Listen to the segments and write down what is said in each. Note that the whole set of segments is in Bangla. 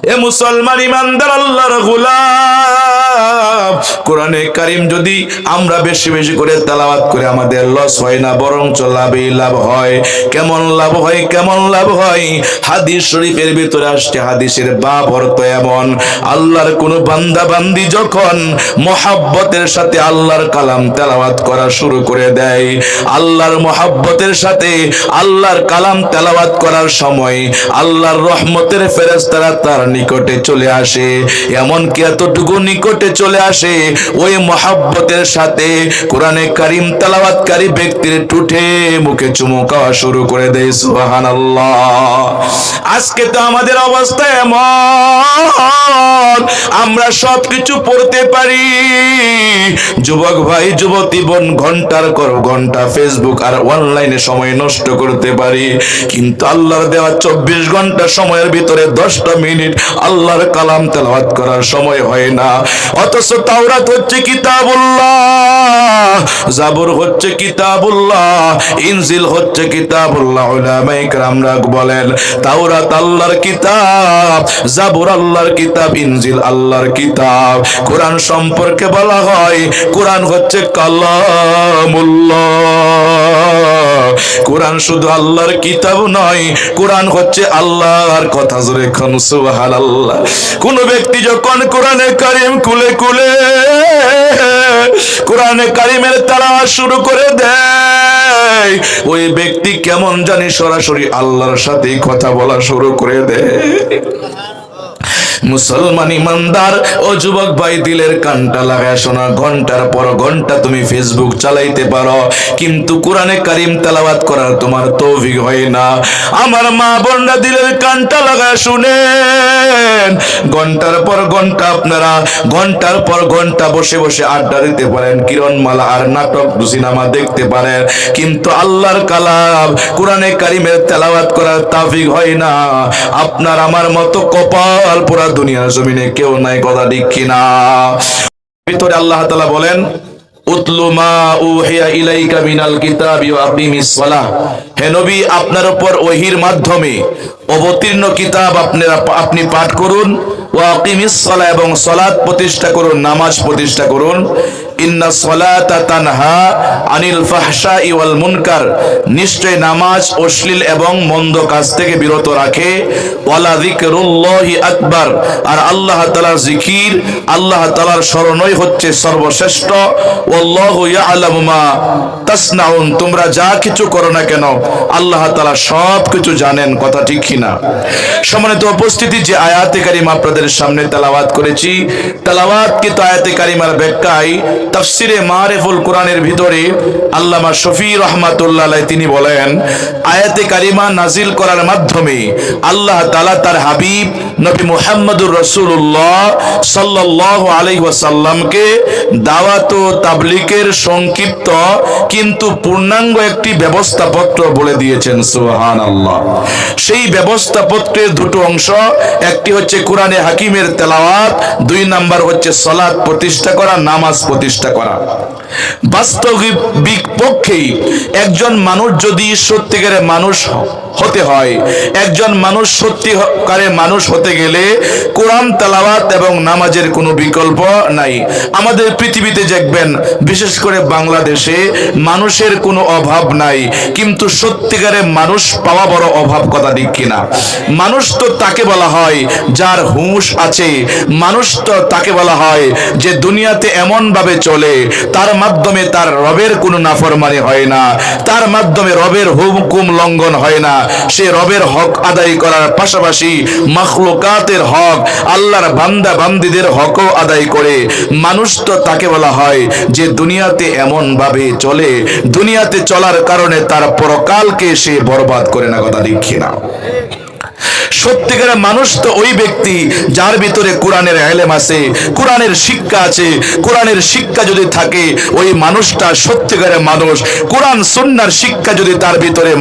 এ মুসলমান ইমানদার আল্লাহর গোলাম, কোরআনে কারীম যদি আমরা বেশি বেশি করে তেলাওয়াত করে আমাদের লস হয় না, বরঞ্চ লাভই লাভ হয়। কেমন লাভ হয়? কেমন লাভ হয়? হাদিস শরীফের ভিতরে আসছে, হাদিসের বাব অর্থ এমন, আল্লাহর কোন বান্দা বান্দি যখন মহাব্বতের সাথে আল্লাহর কালাম তেলাওয়াত করা শুরু করে দেয়, আল্লাহর মহাব্বতের সাথে আল্লাহর কালাম তেলাওয়াত করার সময় আল্লাহর রহমতের ফেরেশতারা তার নিকটে চলে আসে। এমনকি এতটুকু নিকটে চলে আসে, ওই মহাব্বতের সাথে কোরআনে কারীম তেলাওয়াতকারী ব্যক্তির ঠোঁটে মুখে চুমু খাওয়া শুরু করে দেয়। সুবহানাল্লাহ। আজকে তো আমাদের অবস্থা এমন, আমরা সবকিছু পড়তে পারি, যুবক ভাই যুবতী বোন ঘন্টার পর ঘন্টা ফেসবুক আর অনলাইনে সময় নষ্ট করতে পারি, কিন্তু আল্লাহর দেওয়া 24 ঘন্টা সময়ের ভিতরে 10টা মিনিট আল্লাহর কালাম তেলাওয়াত করার সময় হয় না। অথচ তাওরাত হচ্ছে কিতাবুল্লাহ, জাবুর হচ্ছে কিতাবুল্লাহ, ইনজিল হচ্ছে কিতাবুল্লাহ। উলামায়ে কেরামরা বলেন তাওরাত আল্লাহর কিতাব, জাবুর আল্লাহর কিতাব, ইনজিল আল্লাহর কিতাব। কোরআন সম্পর্কে বলা হয় কোরআন হচ্ছে কালামুল্লাহ। কোরআন শুধু আল্লাহর কিতাব নয়, কোরআন হচ্ছে আল্লাহর কথা। জোরে কোন সুবহানাল্লাহ। কোন ব্যক্তি যখন কোরআনে কারীম খুলে খুলে কোরআনে কারীমের তেলাওয়াত শুরু করে দেয়, ওই ব্যক্তি কেমন জানি সরাসরি আল্লাহর সাথে কথা বলা শুরু করে দেয়। মুসলমান ইমানদার ও যুবক ভাই, দিলের কানটা লাগায় শোনা, ঘন্টার পর ঘন্টা তুমি ফেসবুক চালাইতে পারো, কিন্তু কোরআনে কারীম তেলাওয়াত করার তোমার তৌফিক হয় না। আমার মা বোনরা দিলের কানটা লাগায় শুনেন, ঘন্টার পর ঘন্টা আপনারা ঘন্টার পর ঘন্টা বসে বসে আড্ডা দিতে পারেন, কিরণমালা আর নাটক সিনেমা দেখতে পারেন, কিন্তু আল্লাহর কালাম কোরআনে কারীমের তেলাওয়াত করার তৌফিক হয় না। আপনার আমার মতো কপাল পোড়া দুনিয়ার জমিনে কেউ নাই, কথা ঠিক কিনা? ভিতরে আল্লাহ তাআলা বলেন উতলু মা উহিয়া ইলাইকা মিনাল কিতাবি ওয়া আকিমিস সালাহ। হে নবী, আপনার উপর ওহীর মাধ্যমে অবতীর্ণ কিতাব আপনি পাঠ করুন, ওয়া আকিমিস সালাহ, এবং সালাত প্রতিষ্ঠা করুন, নামাজ প্রতিষ্ঠা করুন। ইন্না সালাতা তানহা আনিল ফাহশাই ওয়াল মুনকার, নিশ্চয় নামাজ অশ্লীল এবং মন্দ কাজ থেকে বিরত রাখে। ওয়ালা যিকরুল্লাহি আকবার, আর আল্লাহ তাআলার জিকির, আল্লাহ তাআলার স্মরণই হচ্ছে সর্বশ্রেষ্ঠ। ওয়াল্লাহু ইয়ালামু মা তাসনাউন, তোমরা যা কিছু করো না কেন আল্লাহ তাআলা সব কিছু জানেন, কথা ঠিক কিনা? সম্মানিত উপস্থিতি, যে আয়াতে কারিমা আপনাদের সামনে তেলাওয়াত করেছি, তেলাওয়াতকৃত আয়াতে কারিমার ব্যাখ্যায় তাফসিরে মারিফুল কোরআনের ভিতরে আল্লামা শফি রহমাতুল্লাহ আলাইহি তিনি বলেন, আয়াতে কারিমা নাজিল করার মাধ্যমে আল্লাহ তাআলা তার হাবিব নবী মুহাম্মদুর রাসূলুল্লাহ সাল্লাল্লাহু আলাইহি ওয়াসাল্লামকে দাওয়াত ও তাবলীগের সংক্ষিপ্ত কিন্তু পূর্ণাঙ্গ একটি ব্যবস্থাপত্র বলে দিয়েছেন। সুবহানাল্লাহ। সেই ব্যবস্থাপত্রের দুটো অংশ, একটি হচ্ছে কোরআনে হাকিমের তেলাওয়াত, 2 নাম্বার হচ্ছে সালাত প্রতিষ্ঠা করা, নামাজ প্রতিষ্ঠা করা। বাস্তবিক পক্ষেই একজন মানুষ যদি সত্যিকারের মানুষ হতে হয়, একজন মানুষ সত্যিকারের মানুষ হতে গেলে কোরআন তেলাওয়াত এবং নামাজের কোনো বিকল্প নাই। আমাদের পৃথিবীতে দেখবেন, বিশেষ করে বাংলাদেশে মানুষের কোনো অভাব নাই, কিন্তু সত্যিকারের মানুষ পাওয়া বড় অভাব, কথা ঠিক কিনা? মানুষ তো তাকে বলা হয় যার হুঁশ আছে, মানুষ তো তাকে বলা হয় যে দুনিয়াতে এমন ভাবে চলে তার মাধ্যমে তার রবের কোনো নাফরমানি হয় না, তার মাধ্যমে রবের হুকুম লঙ্ঘন হয় না, সে রবের হক আদায় করার পাশাপাশি মাখলুকাতের হক, আল্লাহর বান্দা বান্দীদের হকও আদায় করে। মানুষ তো তাকে বলা হয় যে দুনিয়াতে এমন ভাবে চলে, দুনিয়াতে চলার কারণে তার পরকালকে সে বরবাদ করে না, কথা ঠিক কিনা? সত্যিকারের মানুষ তো ওই ব্যক্তি যার ভিতরে কোরআনের ইলম আছে, কোরআনের শিক্ষা আছে। কোরআনের শিক্ষা যদি থাকে, ওই মানুষটা সত্যিকারের মানুষ। কোরআন সুন্নাহর শিক্ষা যদি তার ভিতরে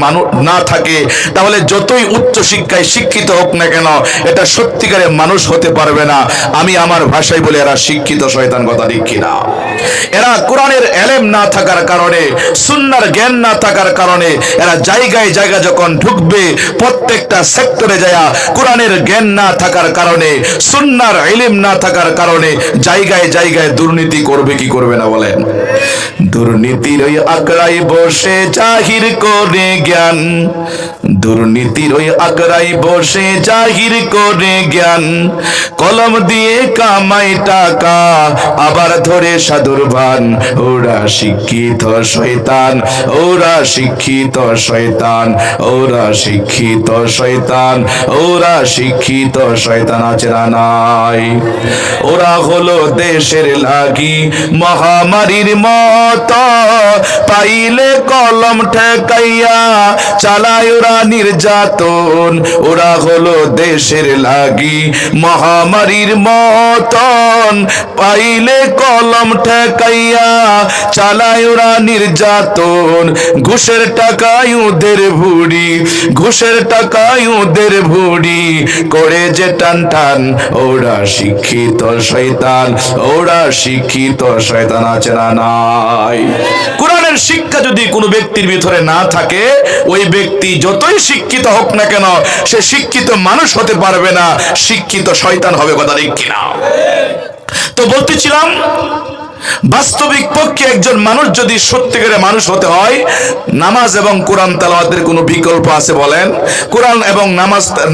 না থাকে, তাহলে যতই উচ্চ শিক্ষায় শিক্ষিত হোক না কেন, এটা সত্যিকারের মানুষ হতে পারবে না। আমি আমার ভাষায় বলে, এরা শিক্ষিত শয়তান, কথা ঠিক কিনা? এরা কোরআনের এলেম না থাকার কারণে, সুন্নাহর জ্ঞান না থাকার কারণে এরা জায়গায় জায়গায় যখন ঢুকবে, প্রত্যেকটা সেক্টরে যায় কোরআনের জ্ঞান না থাকার কারণে, সুন্নাহর ইলম না থাকার কারণে জায়গায় জায়গায় দুর্নীতি করবে কি করবে না বলেন? দুর্নীতির ওই আকড়াই বসে জাহির করে জ্ঞান, দুর্নীতির ওই আকড়াই বসে জাহির করে জ্ঞান, কলম দিয়ে কামাই টাকা আবার ধরে সাধুর ভান, ওরা শিক্ষিত শয়তান, ওরা শিক্ষিত শয়তান, ওরা শিক্ষিত শয়তান, ওরা শিক্ষিত শয়তান আছে না নাই? ওরা হলো দেশের লাগি মহামারীর মত, পাইলে কলম ঠেকাইয়া চালায় ওরা নির্যাতন। ওরা হলো দেশের লাগি মহামারীর মতন, পাইলে কলম ঠেকাইয়া চালায় ওরা নির্যাতন। ঘুষের টাকায় ওদের ভুড়ি, ঘুষের টাকায় ওদের ভুড়ি করে যে টান টান, ওরা শিক্ষিত শয়তান, ওরা শিক্ষিত শয়তান আছে না নাই? কোরআনের শিক্ষা যদি কোনো ব্যক্তির ভিতরে না থাকে, ওই ব্যক্তি যতই শিক্ষিত হোক না কেন সে শিক্ষিত মানুষ হতে পারবে না, শিক্ষিত শয়তান হবে। কথা ঠিক কিনা? তো বলতেছিলাম, বাস্তবিক পক্ষে একজন মানুষ যদি সত্যিকারের মানুষ হতে হয়, নামাজ এবং কোরআন তেলাওয়াতের কোনো বিকল্প আছে বলেন? কোরআন এবং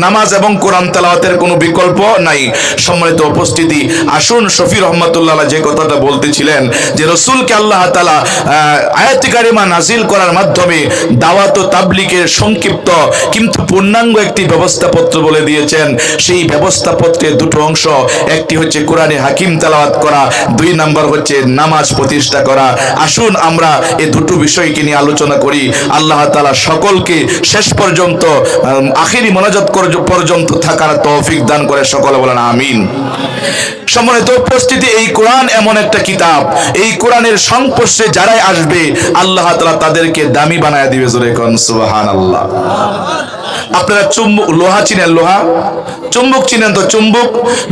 নামাজ এবং কোরআন তেলাওয়াতের কোনো বিকল্প নাই। সম্মানিত উপস্থিতি, আসুন শফি রহমাতুল্লাহ যে কথাটা বলতেছিলেন যে রাসূলকে আল্লাহ তাআলা আয়াতে কারিমা নাজিল করার মাধ্যমে দাওয়াত ও তাবলীগের সংক্ষিপ্ত কিন্তু পূর্ণাঙ্গ একটি ব্যবস্থাপত্র বলে দিয়েছেন। সেই ব্যবস্থাপত্রের দুটো অংশ, একটি হচ্ছে কোরআনে হাকিম তেলাওয়াত করা, 2 নাম্বার হচ্ছে নামাজ প্রতিষ্ঠা করা। আসুন আমরা এই দুটো বিষয়কে নিয়ে আলোচনা করি। আল্লাহ তাআলা সকলকে শেষ পর্যন্ত আখিরি মোনাজাত পর্যন্ত থাকার তৌফিক দান করে, সকলে বলেন আমিন। সম্মানিত উপস্থিতি, এই কোরআন এমন একটা কিতাব, এই কোরআনের সংস্পর্শে যারাই আসবে আল্লাহ তাআলা তাদেরকে দামি বানায় দিবে। জোরে কোন সুবহানাল্লাহ। আপনারা চুম্বক, লোহা চিনেন? লোহা, চুম্বক চিনেন তো? চুম্বক,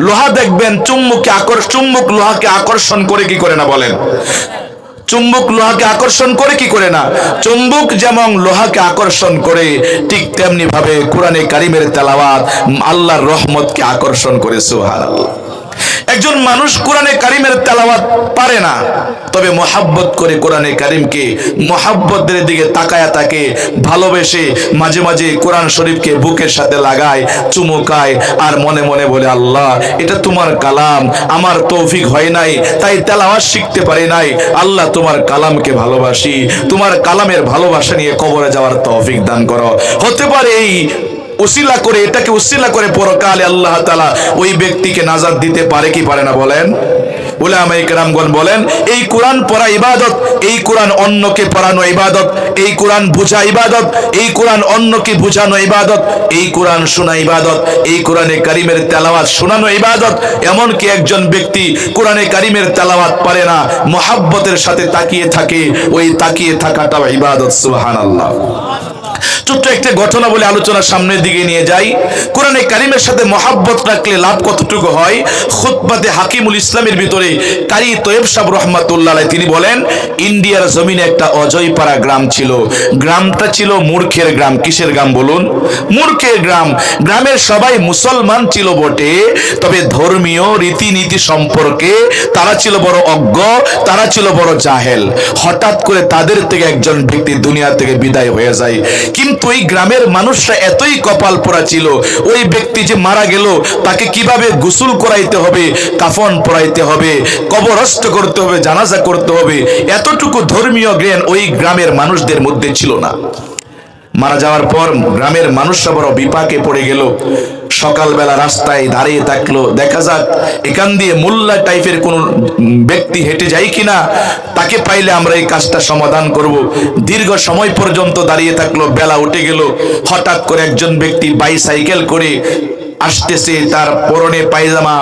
লোহা দেখবেন চুম্বক লোহাকে আকর্ষণ করে কি করে না বলেন? চুম্বক লোহাকে আকর্ষণ করে কি করে না? চুম্বক যেমন লোহাকে আকর্ষণ করে, ঠিক তেমনি ভাবে কোরআনে কারিমের তেলাওয়াত আল্লাহর রহমতকে আকর্ষণ করে। সুবহানাল্লাহ। একজন মানুষ কোরআনে কারিমের তেলাওয়াত পারে না, তবে মহাব্বত করে কোরআনে কারিমকে, মহাব্বতের দিকে তাকায়া তাকে ভালোবেসে মাঝে মাঝে কোরআন শরীফকে বুকের সাথে লাগায়, চুমুকায়, আর মনে মনে বলে, আল্লাহ এটা তোমার কালাম, আমার তৌফিক হয় নাই তাই তেলাওয়াত শিখতে পারি নাই, আল্লাহ তোমার কালামকে ভালোবাসি, তোমার কালামের ভালোবাসা নিয়ে কবরে যাওয়ার তৌফিক দান করো। হতে পারে এই উসিলা করে, এটাকে উসিলা করে পরকালে আল্লাহ তাআলা ওই ব্যক্তিকে নাজাত দিতে পারে কি পারে না বলেন? উলামায়ে কেরামগণ বলেন, এই কোরআন পড়া ইবাদত, এই কোরআন অন্যকে পড়ানো ইবাদত, এই কোরআন বোঝা ইবাদত, এই কোরআন অন্যকে বোঝানো ইবাদত, এই কোরআন শোনা ইবাদত, এই কোরআনে কারিমের তেলাওয়াত শোনানো ইবাদত। এমনকি একজন ব্যক্তি কোরআনে কারিমের তেলাওয়াত পারে না, মুহাব্বতের সাথে তাকিয়ে থাকে, ওই তাকিয়ে থাকাটাও ইবাদত। সুবহানাল্লাহ। ছোট্ট একটা ঘটনা বলে আলোচনার সামনের দিকে নিয়ে যাই। কোরআনে কারিমের সাথে মহাব্বত রাখলে লাভ কতটুকু হয়? খুতবাতে হাকিমুল ইসলামের ভিতরে কারি তয়েব সাহেব রহমাতুল্লাহ আলাইহি তিনি বলেন, ইন্ডিয়ার জমিনে একটা অজয়পাড়া গ্রাম ছিল। গ্রামটা ছিল মূর্খের গ্রাম। কিসের গ্রাম বলুন? মূর্খের গ্রাম। গ্রামের সবাই মুসলমান ছিল বটে, তবে ধর্মীয় রীতিনীতি সম্পর্কে তারা ছিল বড় অজ্ঞ, তারা ছিল বড় জাহেল। হঠাৎ করে তাদের থেকে একজন ব্যক্তি দুনিয়া থেকে বিদায় হয়ে যায়। কিন্তু এই গ্রামের মানুষরা এতই কপাল পোড়া ছিল, ওই ব্যক্তি যে মারা গেল তাকে কিভাবে গোসল করাইতে হবে, কাফন পরাইতে হবে, কবরস্থ করতে হবে, জানাজা করতে হবে, এতটুকু ধর্মীয় জ্ঞান ওই গ্রামের মানুষদের মধ্যে ছিল না। মারা যাওয়ার পর গ্রামের মানুষরা বড় বিপাকে পড়ে গেল। সকালবেলা রাস্তায় দাঁড়িয়ে থাকলো, দেখা যাক এখান দিয়ে মোল্লা টাইপের কোন ব্যক্তি হেঁটে যায় কিনা, তাকে পাইলে আমরা এই কাজটা সমাধান করব। দীর্ঘ সময় পর্যন্ত দাঁড়িয়ে থাকলো, বেলা উঠে গেল। হঠাৎ করে একজন ব্যক্তি বাইসাইকেল করে আসতেছে, তার পরনে পায়জামা,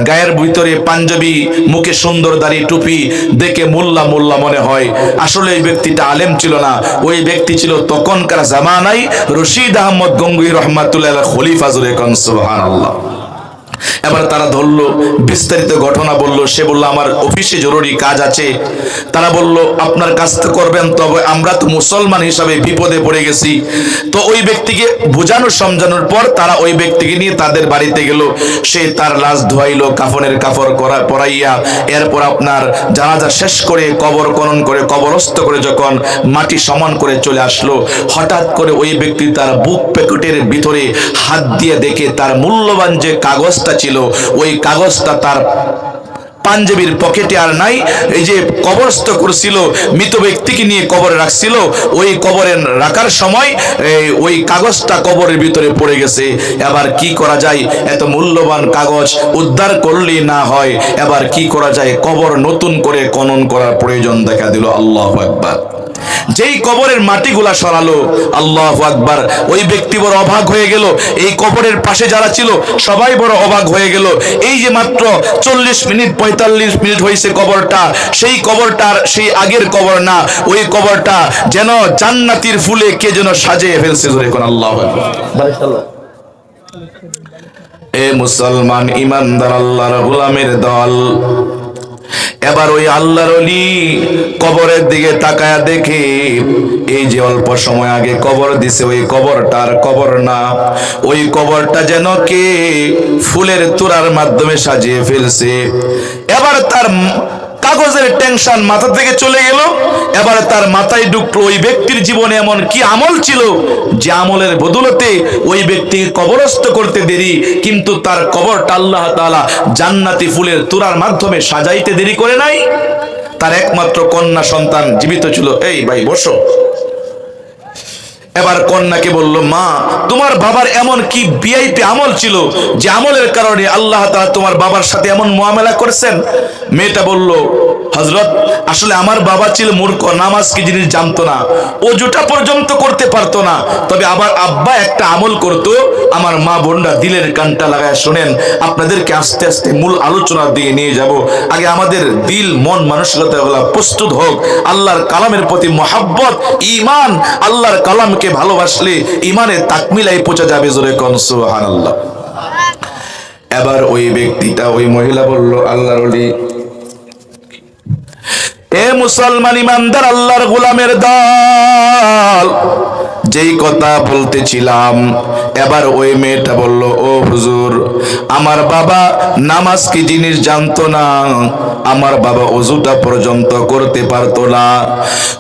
গায়ের ভিতরে পাঞ্জাবি, মুখে সুন্দর দাড়ি টুপি, দেখে মোল্লা মোল্লা মনে হয়। আসলে এই ব্যক্তিটা আলেম ছিল না, ওই ব্যক্তি ছিল তখনকার জামানায় রশিদ আহমদ গঙ্গুহি রহমাতুল্লাহ খলিফা। জুরে কোন সুবহানাল্লাহ। এবার তারা ধরলো, বিস্তারিত ঘটনা বলল। সে বলল আমার অফিসে জরুরি কাজ আছে। তারা বলল আপনার কাজ তো করবেন, তবে আমরা তো মুসলমান হিসাবে বিপদে পড়ে গেছি। তো ওই ব্যক্তিকে বোঝানো সমঝানোর পর তারা ওই ব্যক্তিকে নিয়ে তাদের বাড়িতে গেল। সে তার লাশ ধোয়াইলো, কাফনের কাপড় পরাইয়া, এরপর আপনার জানাজা শেষ করে কবর খনন করে কবরস্থ করে যখন মাটি সমান করে চলে আসলো, হঠাৎ করে ওই ব্যক্তি তার বুক পকেটের ভিতরে হাত দিয়ে দেখে তার মূল্যবান যে কাগজটা ছিল, ওই কাগজটা তার পাঞ্জাবির পকেটে আর নাই। এই যে কবরস্থ করছিল, মৃত ব্যক্তিকে নিয়ে কবরে রাখছিল, ওই কবরে রাখার সময় ওই কাগজটা কবরের ভিতরে পড়ে গেছে। এবার কি করা যায়, এত মূল্যবান কাগজ উদ্ধার করলেই না হয়, এবার কি করা যায়, কবর নতুন করে খনন করার প্রয়োজন দেখা দিল। আল্লাহু আকবার। যেই কবরের মাটিগুলা সরালো, আল্লাহু আকবার, ওই ব্যক্তি বড় অবাক হয়ে গেল। এই কবরের পাশে যারা ছিল সবাই বড় অবাক হয়ে গেল। এই যে মাত্র 40 মিনিট 45 মিনিট হয়েছে কবরটা, সেই কবরটার সেই আগের কবর না, ওই কবরটা যেন জান্নাতের ফুলে কে যেন সাজিয়ে ফেলছে। জোরে কোন আল্লাহু আকবার। এ মুসলমান ইমানদার আল্লাহর গোলামের দল, এবার ওই আল্লাহর ওলি কবরের দিকে তাকায়া দেখে এই যে অল্প সময় আগে কবর দিছে, ওই কবরটার কবর না, ওই কবরটা যেন কে ফুলের তোড়ার মাধ্যমে সাজিয়ে ফেলছে। এবার তার কাগজের টেনশন মাথা থেকে চলে গেল। এবার তার মাথায় ঢুকলো ওই ব্যক্তির জীবনে এমন কি আমল ছিল যে আমলের বদৌলতে ওই ব্যক্তিকে কবরস্থ করতে দেরি, কিন্তু তার কবরটা আল্লাহ তাআলা জান্নাতি ফুলের তোড়ার মাধ্যমে সাজাইতে দেরি করে নাই। তার একমাত্র কন্যা সন্তান জীবিত ছিল। এই ভাই বসো। এবার কন্যাকে বলল, মা তোমার বাবার এমন কি ভিআইপি আমল ছিল যে আমলের কারণে আল্লাহ তাআলা তোমার বাবার সাথে এমন মুআমালা করেছেন? মেয়েটা বলল, হযরত আসলে আমার বাবা ছিল মূর্খ, নামাজ কি জিনিস জানতো না, ওযুটা পর্যন্ত করতে পারতো না। তবে আবার আব্বা একটা আমল করতো। আমার মা বোনরা দিলের কানটা লাগায় শোনেন, আপনাদেরকে আস্তে আস্তে মূল আলোচনার দিকে নিয়ে যাব। আগে আমাদের দিল মন মানসিকতাগুলো প্রস্তুত হোক। আল্লাহর কালামের প্রতি মহব্বত, ঈমান, আল্লাহর কালামকে ভালোবাসলে ইমানের তাকমিলাই পৌঁছা যাবে। জোরে কোন সুবহানাল্লাহ। এবার ওই ব্যক্তিটা, ওই মহিলা বলল, আল্লাহর ওলি, এ মুসলমান ইমানদার আল্লাহর গোলামের দল, যেই কথা বলতেছিলাম, এবার ওই মেয়েটা বলল, ও হুজুর আমার বাবা নামাজ কি জিনিস জানতো না, আমার বাবা ওযুটা পর্যন্ত করতে পারতো না।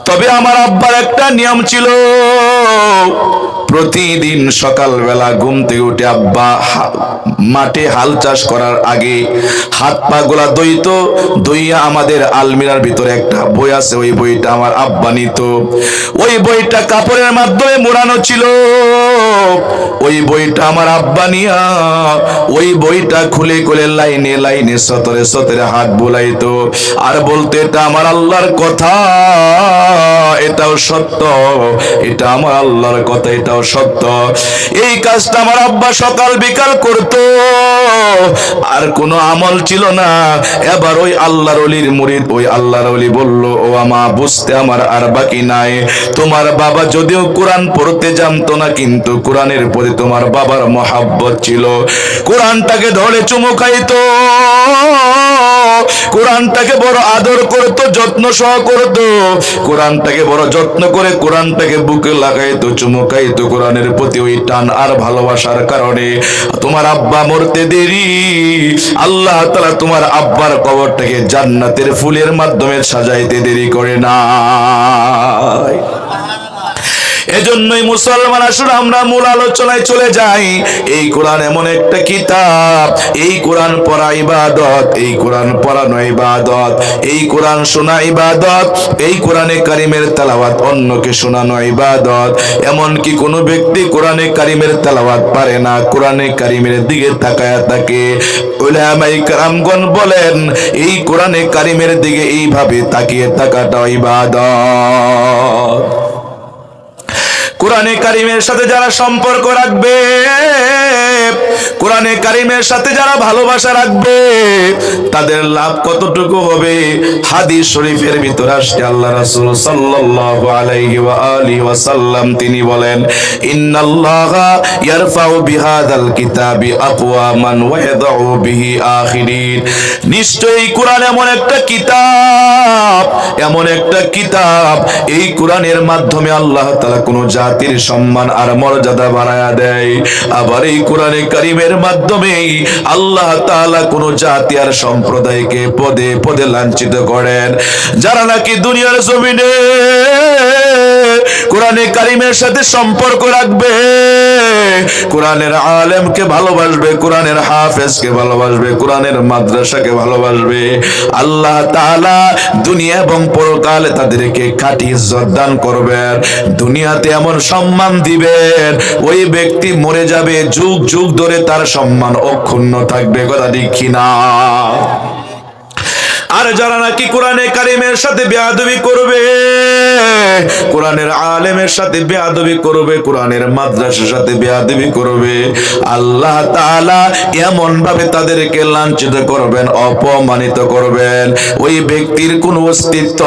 তবে আমার আব্বার একটা নিয়ম ছিল, প্রতিদিন সকালবেলা ঘুম থেকে উঠে আব্বা মাঠে হাল চাষ করার আগে হাত পা গুলা ধুইতো, ধুইয়া আমাদের আলমিরার ভিতরে একটা বই আছে, ওই বইটা আমার আব্বা নিত। ওই বইটা কাপড়ের মাধ্যমে মোড়ানো ছিল। ওই বইটা আমার আব্বা নিয়া ওই বইটা খুলে খুলে লাইনে লাইনে সতরে সতরে হাত বুলাইতো আর বলতো, এটা আমার আল্লাহর কথা, এটাও সত্য, এটা আমার আল্লাহর কথা, এটাও সত্য। এই কাজটা আমার আব্বা সকাল বিকাল করতো, আর কোনো আমল ছিল না। এবার ওই আল্লাহর ওলির মুরিদ, ওই আল্লাহর ওলি বলল, ও আমা বুঝতে আমার আর বাকি নাই, তোমার বাবা যদিও কোরআন পড়তে জানতো না, কিন্তু কোরআনের প্রতি তোমার বাবার মহাব্বত ছিল। কোরআনটাকে ধরে চুমু খাইতো, কোরআনটাকে বড় আদর করতো, যত্ন সহ করতো, কোরআনটাকে বড় যত্ন করে কোরআনটাকে বুকে লাগাইতো, চুমু খাইতো। কোরআনের প্রতি ওই টান আর ভালোবাসার কারণে তোমার আব্বা মরতে দেরি, আল্লাহ তাআলা তোমার আব্বার কবরটাকে জান্নাতের ফুলের মাধ্যমে সাজাইতে দেরি করে না। এজন্যই মুসলমান, আসলে আমরা মূল আলোচনায় চলে যাই। এই কোরআন এমন একটা কিতাব, এই কোরআন পড়া ইবাদত, এই কোরআন পড়ানো ইবাদত, এই কোরআন শোনা ইবাদত, এই কোরআনে কারিমের তেলাওয়াত অন্যকে শোনানো ইবাদত। এমনকি কোনো ব্যক্তি কোরআনে কারিমের তেলাওয়াত পারে না, কোরআনে কারিমের দিকে তাকায়া থাকে। উলামায়ে কেরামগণ বলেন, এই কোরআনে কারিমের দিকে এইভাবে তাকিয়ে থাকাটা ইবাদত। কোরআনে কারিমের সাথে যারা সম্পর্ক রাখবে, কোরআনে কারিমের সাথে যারা ভালোবাসা রাখবে, তাদের লাভ কতটুকু হবে? হাদিস শরীফের ভিতর আসছে আল্লাহ রাসূল সাল্লাল্লাহু আলাইহি ওয়া আলিহি ওয়াসাল্লাম তিনি বলেন, ইন্নাল্লাহা ইয়ারফাউ বিহাদাল কিতাবি আকওয়ামান ওয়া ইয়াদউ বিহি আখিরিন। নিশ্চয়ই কোরআন এমন একটা কিতাব, এমন একটা কিতাব, এই কোরআনের মাধ্যমে আল্লাহ তাআলা কোন জাতির সম্মান আর মর্যাদা বাড়ায়া দেয়। আবার এই কোরআনে কারিমের মাধ্যমে আল্লাহ তাআলা কোন জাতি আর সম্প্রদায়কে পদে পদে লাঞ্ছিত করেন। যারা নাকি দুনিয়ার জমিনে কোরআনে কারিমের সাথে সম্পর্ক রাখবে, কোরআনের আলেমকে ভালোবাসবে, কোরআনের হাফেজকে ভালোবাসবে, কোরআনের মাদ্রাসাকে ভালোবাসবে, আল্লাহ তাআলা দুনিয়া এবং পরকালে তাদেরকে খাঁটি ইজ্জত দান করবেন। দুনিয়াতে এমন সম্মান দিবেন, ওই ব্যক্তি মরে যাবে, যুগ যুগ ধরে তার সম্মান অক্ষুণ্ণ থাকবে। কথা ঠিক কিনা? আর যারা নাকি কোরআনে কারিমের সাথে বেয়াদবি করবে, কোরআনের আলেমের সাথে বেয়াদবি করবে, কোরআনের মাদ্রাসার সাথে বেয়াদবি করবে, আল্লাহ তাআলা এমন ভাবে তাদেরকে লাঞ্ছিত করবেন, অপমানিত করবেন, ওই ব্যক্তির কোনো অস্তিত্ব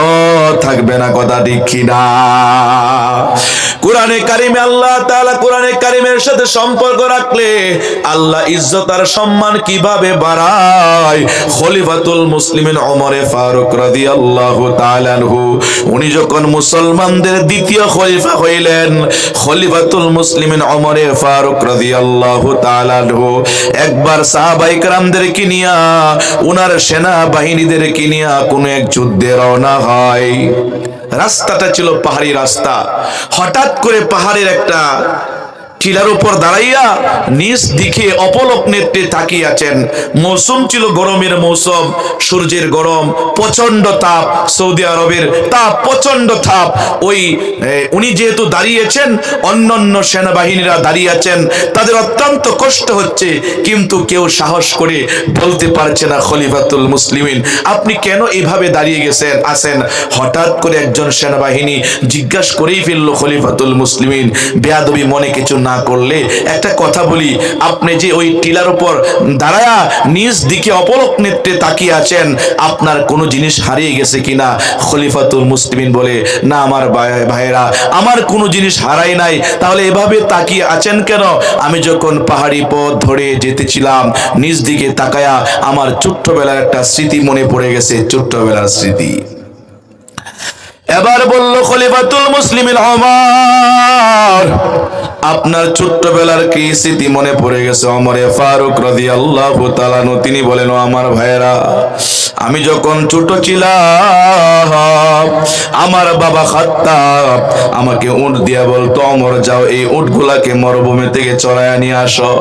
থাকবে না। কথা ঠিক কিনা? কোরআনে কারিমে আল্লাহ তাআলা কোরআনে কারিমের সাথে সম্পর্ক রাখলে আল্লাহ ইজ্জত আর সম্মান কিভাবে বাড়ায়। খলিফাতুল মুসলিমিন ওমর ফারুক রাদিয়াল্লাহু তাআলা আনহু, উনি যখন মুসলমানদের দ্বিতীয় খলিফা হইলেন, খলিফাতুল মুসলিমিন ওমর ফারুক রাদিয়াল্লাহু তাআলা আনহু একবার সাহাবায়ে কেরামদেরকে নিয়া, উনার সেনা বাহিনীদেরকে নিয়া কোন এক যুদ্ধে রওনা হয়। রাস্তাটা ছিল পাহাড়ি রাস্তা। হঠাৎ করে পাহাড়ের একটা টিলার উপর দাঁড়াইয়া নিজ দিকে অপলক নেত্রে তাকিয়ে আছেন। মৌসুম ছিল গরমের মৌসুম, সূর্যের গরম, প্রচন্ড তাপ, সৌদি আরবের তাপ, প্রচন্ড তাপ। উনি যেহেতু দাঁড়িয়েছেন, অন্যান্য সেনাবাহিনীরা দাঁড়িয়ে আছেন, তাদের অত্যন্ত কষ্ট হচ্ছে, কিন্তু কেউ সাহস করে বলতে পারছে না, খলিফাতুল মুসলিমিন আপনি কেন এভাবে দাঁড়িয়ে আছেন? হঠাৎ করে একজন সেনাবাহিনী জিজ্ঞাসা করেই ফেলল, খলিফাতুল মুসলিমিন বেয়াদবি মনে কিছু না করলে একটা কথা বলি, আপনি যে ওই টিলার উপর দাঁড়ায়া নিজ দিকে অপলক নেত্রে তাকিয়ে আছেন, আপনার কোনো জিনিস হারিয়ে গেছে কিনা? খলিফাতুল মুসলিমিন বলে, না আমার ভাইয়েরা, আমার কোনো জিনিস হারাই নাই। তাহলে এভাবে তাকিয়ে আছেন কেন? আমি যখন পাহাড়ি পথ ধরে যেতেছিলাম, নিজ দিকে তাকায়া আমার ছোট্টবেলার একটা স্মৃতি মনে পড়ে গেছে, ছোট্টবেলার স্মৃতি। এবার বলল খলিফাতুল মুসলিমিন ওমর, আপনার ছোট্টবেলার কি স্মৃতি মনে পড়ে গেছে? ওমরে ফারুক রাদিয়াল্লাহু তাআলা আনহু তিনি বলেন, ও আমার ভাইয়েরা, আমি যখন ছোট ছিলাম, আমার বাবা খাত্তাব আমাকে উট দিয়া বলতো, ওমর যাও এই উটগুলাকে মরুভূমি থেকে চড়াইয়া নিয়ে আসো।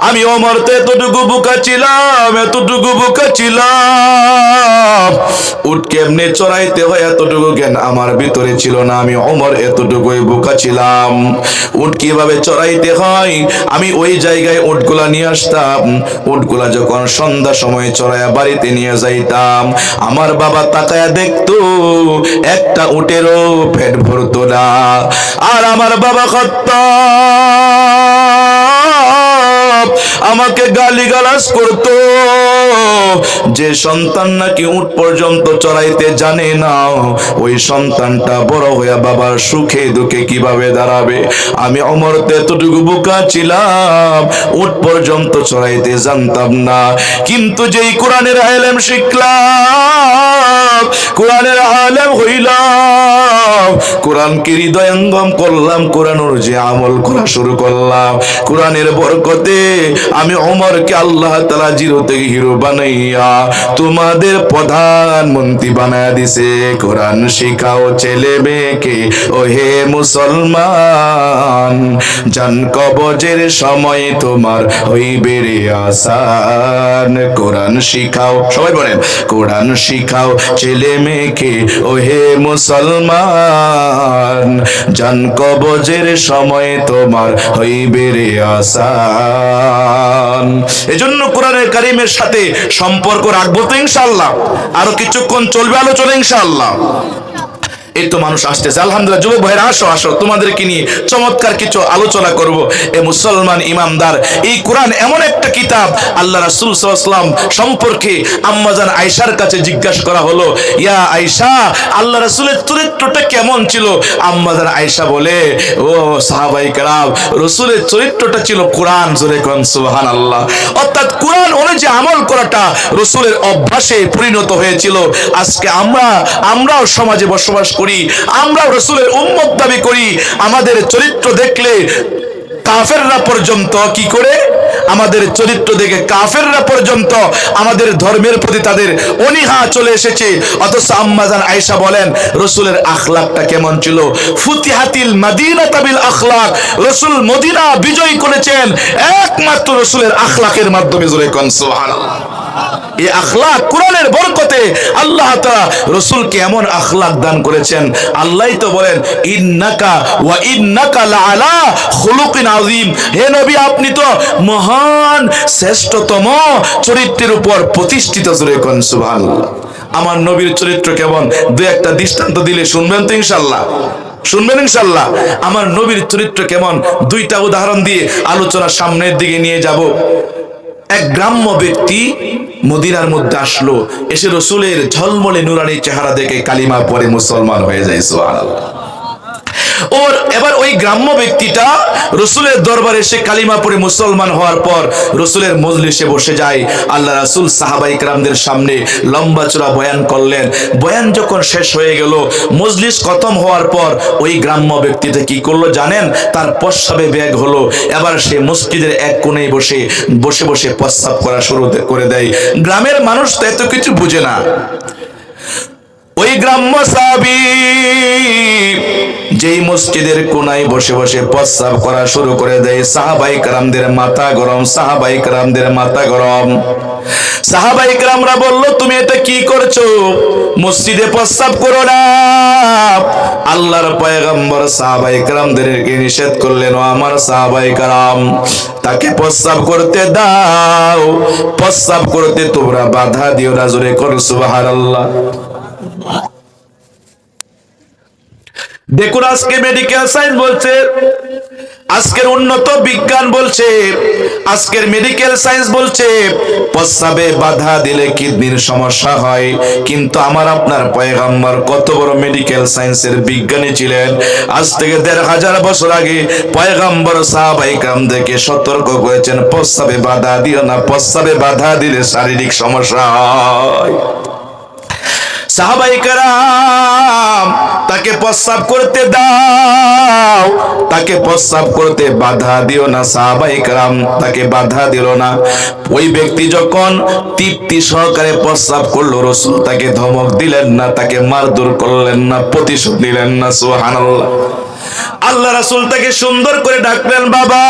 আমি ওমর তো এতটুকু বোকা ছিলাম, এতটুকু বোকা ছিলাম, উট কেমনে চড়াইতে হয় এতটুকু জ্ঞান আমার ভিতরে ছিল না। আমি ওমর এতটুকুই বোকা ছিলাম। উট কিভাবে চড়াইতে হয় আমি ওই জায়গায় উটগুলা নিয়ে আসতাম, উটগুলা যখন সন্ধ্যা সময় চড়াইয়া বাড়িতে নিয়ে যাইতাম, আমার বাবা তাকায়া দেখতো একটা উটেরও পেট ভরতো না। আর আমার বাবা খাত্তাব আমাকে গালিগালাজ করতো, যে সন্তান নাকি উট পর্যন্ত চড়াইতে জানে না, ওই সন্তানটা বড় হইয়া বাবার সুখে দুঃখে কিভাবে দাঁড়াবে। আমি ওমর তো এতটুকু বোকা ছিলাম, উট পর্যন্ত চড়াইতে জানতাম না, কিন্তু যেই কোরআনের ইলম শিখলাম, কোরআনের আলেম হইলাম, কোরআনকে হৃদয়ঙ্গম করলাম, কোরআন অনুযায়ী আমল করা শুরু করলাম, কোরআনের বরকতে আমি ওমরকে আল্লাহ তাআলা জিরো থেকে হিরো বানাইয়া তোমাদের প্রধানমন্ত্রী বানায়া দিছে। কোরআন শিখাও ছেলে মেয়েকে ও হে মুসলমান, জান কবজের সময় তোমার হইবে রে আসান। কোরআন শিখাও, সবাই বলেন, কোরআন শিখাও ছেলে মেয়েকে ও হে মুসলমান, জান কবজের সময় তোমার হইবে রে আসান। এজন্য কোরআনের কারিমের সাথে সম্পর্ক রাখবো তো ইনশাআল্লাহ। আরো কিছুক্ষণ চলবে আলোচনা ইনশাআল্লাহ। এই তো মানুষ আসতেছে, আলহামদুলিল্লাহ। যুবক ভাইরা আসো আসো, তোমাদেরকে নিয়ে চমৎকার কিছু আলোচনা করব। এ মুসলমান ইমানদার, এই কোরআন এমন একটা কিতাব, আল্লাহ রাসূল সাল্লাল্লাহু আলাইহি ওয়াসাল্লাম সম্পর্কে আম্মাজান আয়েশার কাছে জিজ্ঞাসা করা হলো, ইয়া আয়েশা, আল্লাহ রাসূলের চরিত্রটা কেমন ছিল? আম্মাজান আয়েশা বলে, ও সাহাবায়ে কেরাম, রাসূলের চরিত্রটা ছিল কোরআন। জোরে কোন সুবহানাল্লাহ। অর্থাৎ কোরআন অনুযায়ী আমল করাটা রাসূলের অভ্যাসে পরিণত হয়েছিল। আজকে আমরাও সমাজে বসবাস করি, আমরাও রাসূলের উম্মত দাবি করি। আমাদের চরিত্র দেখলে কাফেররা পর্যন্ত কি করে, আমাদের চরিত্র দেখে কাফেররা পর্যন্ত আমাদের ধর্মের প্রতি তাদের অনীহা চলে এসেছে। অথচ আম্মাজান আয়েশা বলেন রাসূলের আখলাকটা কেমন ছিল? ফুতিহাতিল মাদিনাতা বিল আখলাক, রাসূল মদিনা বিজয় করেছেন একমাত্র রাসূলের আখলাকের মাধ্যমে। জোরে কোন সুবহানাল্লাহ। এই আখলাক কোরআনের বরকতে আল্লাহ তাআলা রাসূলকে এমন আখলাক দান করেছেন। আল্লাহই তো বলেন, ইন্নাকা লাআলা খুলুকিন আযীম, হে নবী আপনি তো মহান শ্রেষ্ঠতম চরিত্রের উপর প্রতিষ্ঠিত। জোরে কোন সুবহানাল্লাহ। আমার নবীর চরিত্র কেমন দুই একটা দৃষ্টান্ত দিলে শুনবেন তো ইনশাআল্লাহ? শুনবেন ইনশাআল্লাহ? আমার নবীর চরিত্র কেমন দুইটা উদাহরণ দিয়ে আলোচনা সামনের দিকে নিয়ে যাব। এক গ্রাম্য ব্যক্তি মদিনার মধ্যে আসলো, এসে রাসূলের ঝলমলে নুরানি চেহারা দেখে কালিমা পড়ে মুসলমান হয়ে যায়। সুবহানাল্লাহ। এবার ওই গ্রাম্য ব্যক্তিটা রাসূলের দরবারে এসে কালিমা পড়ে মুসলমান হওয়ার পর রাসূলের মজলিসে বসে যায়। আল্লাহ রাসূল সাহাবায়ে কেরামদের সামনে লম্বা চড়া বয়ান করলেন। বয়ান যখন শেষ হয়ে গেল, মজলিস খতম হওয়ার পর ওই গ্রাম্য ব্যক্তিটা কি করলো জানেন? তার প্রস্রাবে ব্যাগ হলো। এবার সে মসজিদের এক কোণে বসে বসে প্রস্রাব করা শুরু করে দেয়। গ্রামের মানুষ তো এত কিছু বুঝে না। ওই গ্রাম্য সাহাবী যেই মসজিদের কোনায় বসে প্রস্রাব করা শুরু করে দেয়, সাহাবায়ে কেরামদের মাথা গরম, সাহাবায়ে কেরামদের মাথা গরম। সাহাবায়ে কেরামরা বলল, তুমি এটা কি করছো? মসজিদে প্রস্রাব করো না। আল্লাহর পয়গম্বর সাহাবায়ে কেরামদেরকে নিষেধ করলেন, ও আমার সাহাবায়ে কেরাম, তাকে প্রস্রাব করতে দাও, প্রস্রাব করতে তোমরা বাধা দিও না। জোরে করো সুবহানাল্লাহ। দেখুন, আজকে মেডিকেল সায়েন্স বলছে, আজকের উন্নত বিজ্ঞান বলছে, আজকের মেডিকেল সায়েন্স বলছে প্রস্রাবে বাধা দিলে কিডনির সমস্যা হয়। কিন্তু আমার আপনার পয়গম্বর কত বড় মেডিকেল সায়েন্সের বিজ্ঞানী ছিলেন। আজ থেকে ১৫০০ বছর আগে পয়গম্বর সাহাবায়ে কেরামদেরকে সতর্ক করেছেন, প্রস্রাবে বাধা দিও না, প্রস্রাবে বাধা দিলে শারীরিক সমস্যা হয়। সাহাবায়ে কেরাম তাকে প্রস্রাব করতে দাও, তাকে প্রস্রাব করতে বাধা দিও না। সাহাবায়ে কেরাম তাকে বাধা দিল না। ওই ব্যক্তি যখন তৃপ্তি সহকারে প্রস্রাব করলো, রাসূল তাকে ধমক দিলেন না, তাকে মারধর করলেন না, প্রতিশোধ নিলেন না। সুবহানাল্লাহ। আল্লাহ রাসূল তাকে সুন্দর করে ডাকলেন, বাবা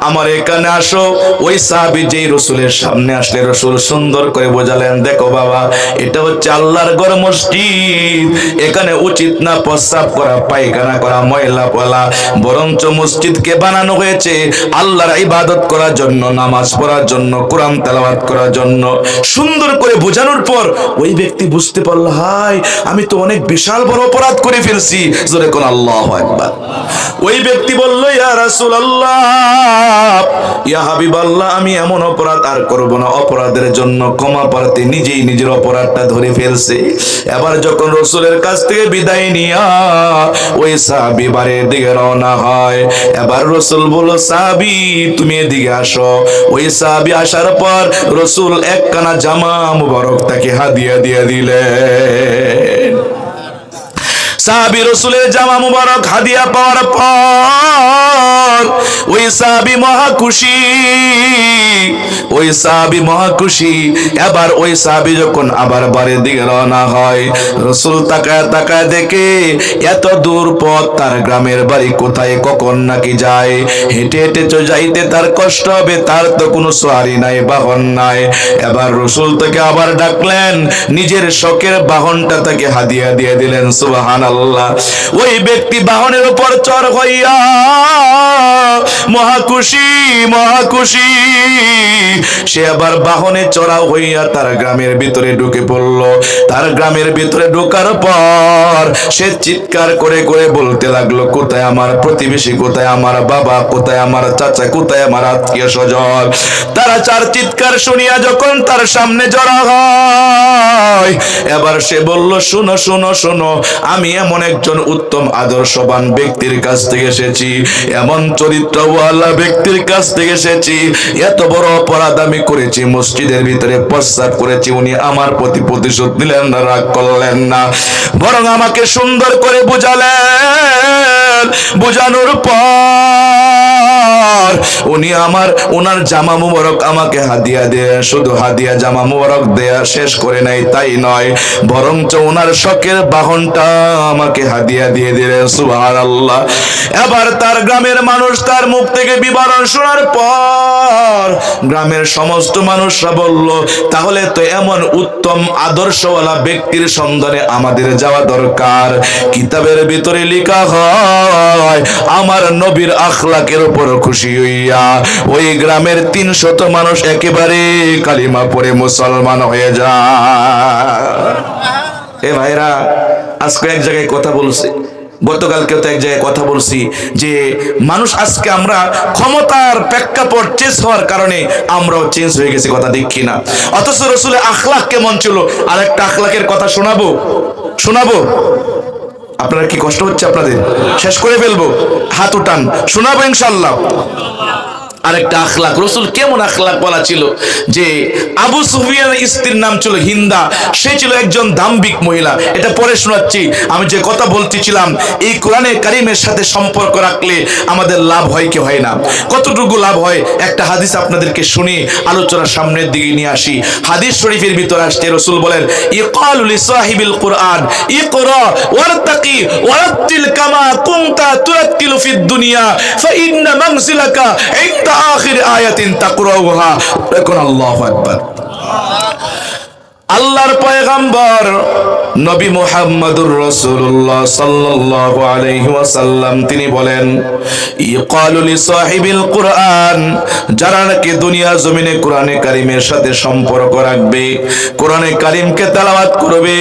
আমার এখানে আসো। ওই সাহাবী যেই রাসূলের সামনে আসলে রাসূল সুন্দর করে বোঝালেন, দেখো বাবা, এটা হচ্ছে আল্লাহর ঘর, মসজিদ। এখানে উচিত না প্রস্রাব করা, পায়খানা করা, ময়লা ফেলা, বরঞ্চ মসজিদকে বানানো হয়েছে আল্লাহর ইবাদত করার জন্য, নামাজ পড়ার জন্য, কোরআন তেলাওয়াত করার জন্য। সুন্দর করে বোঝানোর পর ওই ব্যক্তি বুঝতে পারল, হায় আমি তো অনেক বিশাল বড় অপরাধ করে ফেলছি। জোরে কোন আল্লাহু আকবার। ওই ব্যক্তি বলল, ইয়া রাসূলুল্লাহ, ইয়া হাবিবাল্লাহ, আমি এমন অপরাধ আর করব না। অপরাধের জন্য ক্ষমা প্রার্থী, নিজেই নিজের অপরাধটা ধরে ফেলছে। এবার যখন রাসূলের কাছ থেকে বিদায় নিয়া ওই সাহাবী বাড়ির দিকে রওনা হয়, এবার রাসূল বলল, সাহাবী তুমি এদিকে আসো। ওই সাহাবী আসার পর রাসূল একখানা জামা মুবারক তাকে হাদিয়া দিয়ে দিলেন। সাহাবী রাসূলের জামা মুবারক হাদিয়া পাওয়ার পর ওই সাহাবী মহা খুশি, ওই সাহাবী মহা খুশি। এবার ওই সাহাবী যখন আবার বাড়ির দিকে রওনা হয়, রাসূল তাকায় দেখে এত দূর পথ, তার গ্রামের বাড়ি কোথায়, কখন নাকি যায়। হেঁটে হেঁটে যাইতে তার কষ্ট হবে, তার তো কোনো সওয়ারি নাই, বাহন নাই। এবার রাসূল তাকে আবার ডাকলেন, নিজের শখের বাহনটা তাকে হাদিয়া দিয়ে দিলেন। সুবহানাল্লাহ। সুবহানাল্লাহ। ওই ব্যক্তি বাহনের উপর চড় হইয়া মহাখুশি মহাখুশি, সে আবার বাহনে চড়া হইয়া তার গ্রামের ভিতরে ঢুকে পড়ল। তার গ্রামের ভিতরে ঢোকার পর সে চিৎকার করে করে বলতে লাগলো, কোথায় আমার প্রতিবেশী, কোথায় আমার বাবা, কোথায় আমার চাচা, কোথায় আমার আত্মীয় স্বজন। তারা চার চিৎকার শুনিয়া যখন তার সামনে জড়া হয়, এবার সে বলল, শোনো শোনো শোনো, আমি এমন একজন উত্তম আদর্শবান ব্যক্তির কাছ থেকে এসেছি, এমন চরিত্রওয়ালা ব্যক্তির কাছ থেকে এসেছি। এত বড় অপরাধ আমি করেছি, মসজিদের ভিতরে প্রস্রাব করেছি, উনি আমার প্রতি প্রতিশোধ নিলেন না, রাগ করলেন না, বরং আমাকে সুন্দর করে বুঝালেন। বুঝানোর পর উনি ওনার জামা মুবারক আমাকে হাদিয়া দিয়ে, শুধু হাদিয়া জামা মুবারক দেয়া শেষ করে নাই তাই নয়, বরঞ্চ ওনার শখের বাহনটা আমাকে হাদিয়া দিয়ে দিলেন। সুবহানাল্লাহ। এবার তার গ্রামের মানুষ তার মুখ থেকে বিবরণ শোনার পর গ্রামের সমস্ত মানুষরা বলল, তাহলে তো এমন উত্তম আদর্শওয়ালা ব্যক্তির সন্ধানে আমাদের যাওয়া দরকার। কিতাবের ভিতরে লেখা হয়, আমার নবীর আখলাকের উপর খুশি হইয়া ওই গ্রামের 300 মানুষ একেবারে কালিমা পড়ে মুসলমান হয়ে যায়। এ ভাইরা, আজকে এক জায়গায় কথা বলছি, গতকালকে তো এক জায়গায় কথা বলছি যে মানুষ আজকে আমরা ক্ষমতার প্রেক্ষাপট চেঞ্জ হওয়ার কারণে আমরাও চেঞ্জ হয়ে গেছি, কথা ঠিক কিনা? অথচ রসুলের আখলাক কেমন ছিল, আর একটা আখলাকের কথা শোনাবো। আপনারা কি কষ্ট হচ্ছে? আপনাদের শেষ করে ফেলবো, হাত উঠান, শোনাবো ইনশাল্লাহ। আরেকটা আখলাক, রসুল কেমন আখলাক বলা ছিল যে আবু সুফিয়ানের স্ত্রীর নাম ছিল হিন্দা, সে ছিল একজন দাম্ভিক মহিলা। এটা পরে শোনাচ্ছি। আমি যে কথা বলতেছিলাম, এই কোরআনে কারিমের সাথে সম্পর্ক রাখলে আমাদের লাভ হয় কি হয় না, কতটুকু লাভ হয়, একটা হাদিস আপনাদেরকে শুনি আলোচনার সামনের দিকে নিয়ে আসি। হাদিস শরীফের ভিতরে আসছে, রসুল বলেন, ইকালু লিসাহিবিল কুরআন ইকরা ওয়ারতাকি ওয়ারাতিল কামা কুনতা তুরাতিলু ফিদ দুনিয়া ফাইন্না মানজিলাকা ইনদা আখির আয়াতিন তাকরাউহা। এখন আল্লাহু আকবার। আল্লাহর পয়গম্বর নবী মুহাম্মদুর রাসূলুল্লাহ সাল্লাল্লাহু আলাইহি ওয়াসাল্লাম তিনি বলেন, ইকালু লিসাহিবিল কুরআন, যারা নাকি দুনিয়া জমিনে কোরআনে কারিমের সাথে সম্পর্ক রাখবে, কোরআনে কারিমকে তেলাওয়াত করবে,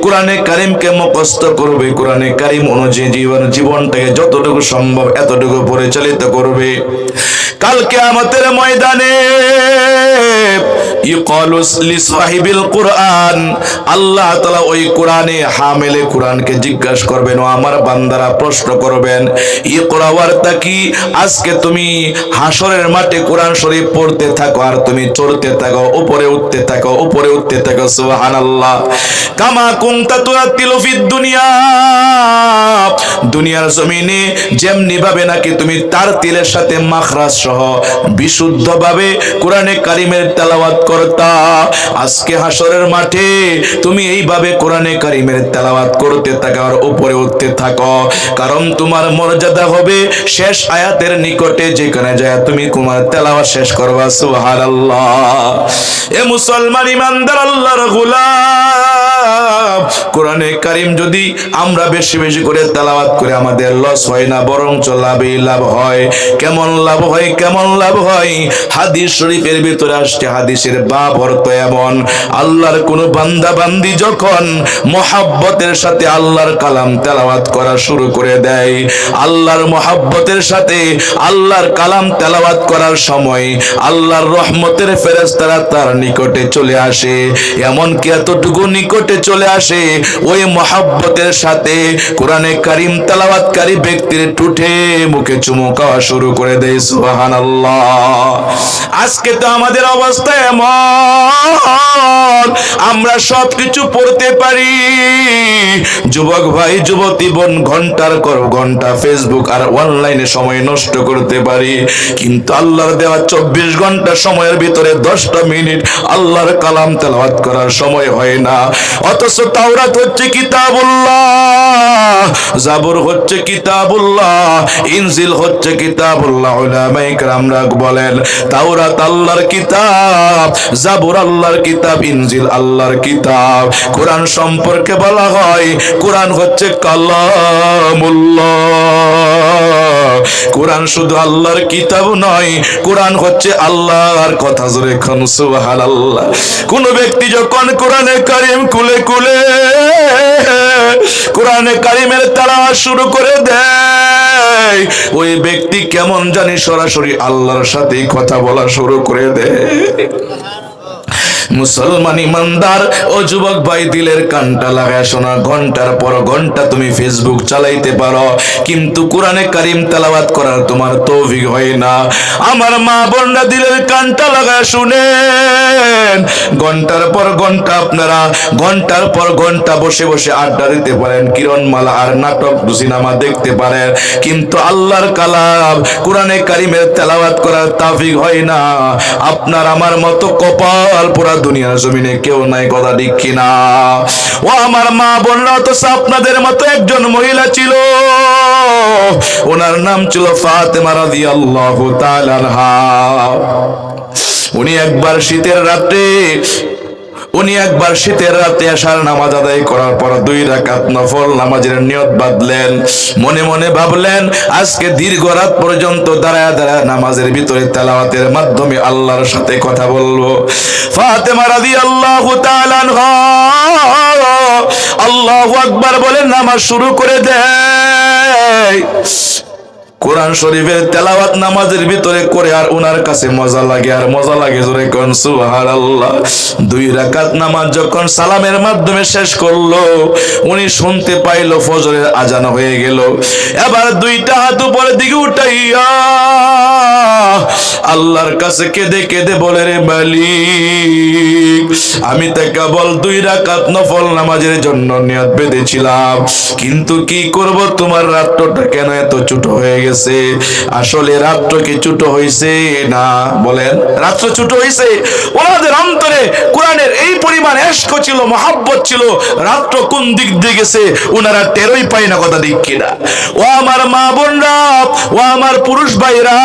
কোরআনে কারিমকে মুখস্থ করবে, কোরআনে কারিম অনুযায়ী জীবনটাকে যতটুকু সম্ভব এতটুকু পরিচালিত করবে, কাল কিয়ামতের ময়দানে ইকালু লিসাহিবিল কুরআন, আল্লাহ তাআলা ওই কোরআনে হামেলে কোরআনকে জিজ্ঞাসা করবেন, ও আমার বান্দারা প্রশ্ন করবেন, ইকরা ওয়ারতাকি, আজকে তুমি হাসরের মাঠে কোরআন শরীফ পড়তে থাকো আর তুমি চড়তে থাকো, উপরে উঠতে থাকো, উপরে উঠতে থাকো, সুবহানাল্লাহ, কামা কুনতা তুরাতিলু ফিদ দুনিয়া, দুনিয়ার জমিনে যেমনি ভাবে নাকি তুমি তার তিলের সাথে মাখরাজ সহ বিশুদ্ধভাবে কোরআনে কারিমের তেলাওয়াত করতা, আজকে হাসরের মাঠে তুমি এইভাবে কোরআনে কারিমের তেলাওয়াত করতে থাকো আর উপরে উঠতে থাকো, কারণ তোমার মর্যাদা হবে শেষ আয়াতের নিকটে, যেখানে যায় তুমি তোমার তেলাওয়াত শেষ করবা। সুবহানাল্লাহ। এ মুসলমান ইমানদার আল্লাহর গোলাম, কোরআনে কারিম যদি আমরা বেশি বেশি করে তেলাওয়াত করে আমাদের লস হয় না, বরঞ্চ লাভই লাভ হয়। কেমন লাভ হয়, কেমন লাভ হয়? হাদিস শরীফের ভিতরে আসছে, হাদিসের বাব অর্থ এমন, আল্লাহর কোন বান্দা বান্দি যখন মহাব্বতের সাথে আল্লাহর কালাম তেলাওয়াত করা শুরু করে দেয়, আল্লাহর মহাব্বতের সাথে আল্লাহর কালাম তেলাওয়াত করার সময় আল্লাহর রহমতের ফেরেশতারা তার নিকটে চলে আসে, এমনকি এতটুকু নিকটে চলে আসে ওই মহাব্বতের সাথে কোরআনে কারিম তেলাওয়াতকারী ব্যক্তির ঠোঁটে মুখে চুমু খাওয়া শুরু করে দেয়। সুবহানাল্লাহ। আজকে তো আমাদের অবস্থা এমন, আমরা সবকিছু পড়তে পারি, যুবক ভাই যুবতী বোন ঘন্টার পর ঘন্টা ফেসবুক আর অনলাইনে সময় নষ্ট করতে পারি, কিন্তু আল্লাহর দেওয়া 24 ঘন্টা সময়ের ভিতরে 10টা মিনিট আল্লাহর কালাম তেলাওয়াত করার সময় হয় না। অথচ তাওরাত হচ্ছে কিতাবুল্লাহ, জাবুর হচ্ছে কিতাবুল্লাহ, ইনজিল হচ্ছে কিতাবুল্লাহ। উলামায়ে কেরামরা বলেন তাওরাত আল্লাহর কিতাব, জাবুর আল্লাহর কিতাব, ইনজিল আল্লাহর কিতাব। কোরআন সম্পর্কে বলা হয় কোরআন হচ্ছে কালামুল্লাহ। কোরআন শুধু আল্লাহর কিতাব নয়, কোরআন হচ্ছে আল্লাহর কথা। জোরে কোন সুবহানাল্লাহ। কোন ব্যক্তি যখন কোরআনে কারীম খুলে খুলে কোরআনে কারীমের তেলাওয়াত শুরু করে দেয়, ওই ব্যক্তি কেমন জানি সরাসরি আল্লাহর সাথে কথা বলা শুরু করে দেয়। মুসলমান ইমানদার ও যুবক ভাই, দিলের কানটা লাগায় শোনা। ঘন্টার পর ঘন্টা তুমি ফেসবুক চালাইতে পারো, কিন্তু কোরআনে কারীম তেলাওয়াত করার তোমার তৌফিক হয় না। আমার মা বোনরা দিলের কানটা লাগায় শুনেন। ঘন্টার পর ঘন্টা আপনারা ঘন্টার পর ঘন্টা বসে বসে আড্ডা দিতে পারেন, কিরণমালা আর নাটক সিনেমা দেখতে পারেন, কিন্তু আল্লাহর কালাম কোরআনে কারীমের তেলাওয়াত করার তৌফিক হয় না। আপনার আমার মতো কপাল পোড়া দুনিয়ার জমিনে কেউ নাই, কথা ঠিক কিনা? ও আমার মা বোনরা, তো আপনাদের মতো একজন মহিলা ছিল, ওনার নাম ছিল ফাতেমা রাদিয়াল্লাহু তাআলা আনহা। উনি একবার শীতের রাতে আশার নামাজ আদায় করার পর 2 রাকাত নফল নামাজের নিয়ত বাঁধলেন। মনে মনে ভাবলেন আজকে দীর্ঘ রাত পর্যন্ত দাঁড়ায় দাঁড়ায় নামাজের ভিতরে তেলাওয়াতের মাধ্যমে আল্লাহর সাথে কথা বলবো। ফাতেমা রাদিয়াল্লাহু তাআলা আনহা আল্লাহু আকবার বলে নামাজ শুরু করে দেয়। কোরআন শরীফের তেলাওয়াত নামাজের ভিতরে করে আর ওনার কাছে মজা লাগে, আর মজা লাগে। জোরে কোন সুবহানাল্লাহ। 2 রাকাত নামাজ যখন সালামের মাধ্যমে শেষ করলো, উনি শুনতে পাইলো ফজরের আজান হয়ে গেল। এবার 2টা হাত উপরের দিকে উঠাইয়া আল্লাহর কাছে কেঁদে কেঁদে বলে, রে মালিক, আমি তো কেবল 2 রাকাত নফল নামাজের জন্য নিয়ত বেঁধেছিলাম, কিন্তু কি করব, তোমার রাত্রটা কেন এত ছোট হয়ে গেছে? আসলে রাত্র কি ছোট হইছে না? বলেন, রাত্র ছোট হইছে? ওনাদের অন্তরে কোরআনের এই পরিমাণ ইশক ছিল, মহব্বত ছিল, রাত্র কোন দিক দিয়ে গেছে ওনারা টেরই পায় না, কথা ঠিক কিনা? ও আমার মা বোনরা, ও আমার পুরুষ ভাইরা,